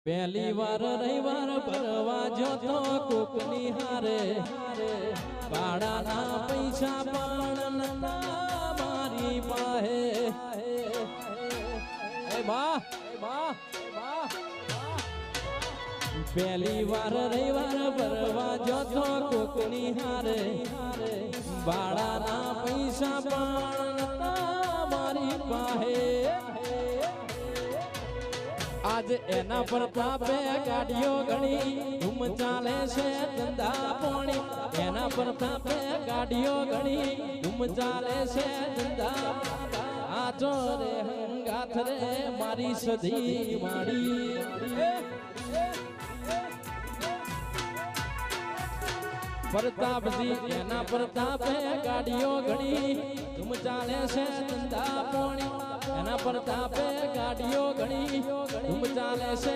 પહેલી વાર રવિવાર ભરવા જોતો કોકની હારે ભાડાના પૈસા પણ નતા મારી પાસે પહેલી વાર રવિવાર ભરવા જોતો કોકની હારે ભાડાના પૈસા પણ નતા મારી પાસે आज एना प्रतापे गाड़ियों घणी धूम चाले से धंधा पोणी एना प्रतापे गाड़ियों घणी धूम चाले से धंधा आजो रे हंगाथ रे मारी सधी माड़ी प्रताप जी एना प्रतापे गाड़ियों घणी धूम चाले से धंधा पोणी एना प्रतापे गाड़ियों घणी धूम चाले से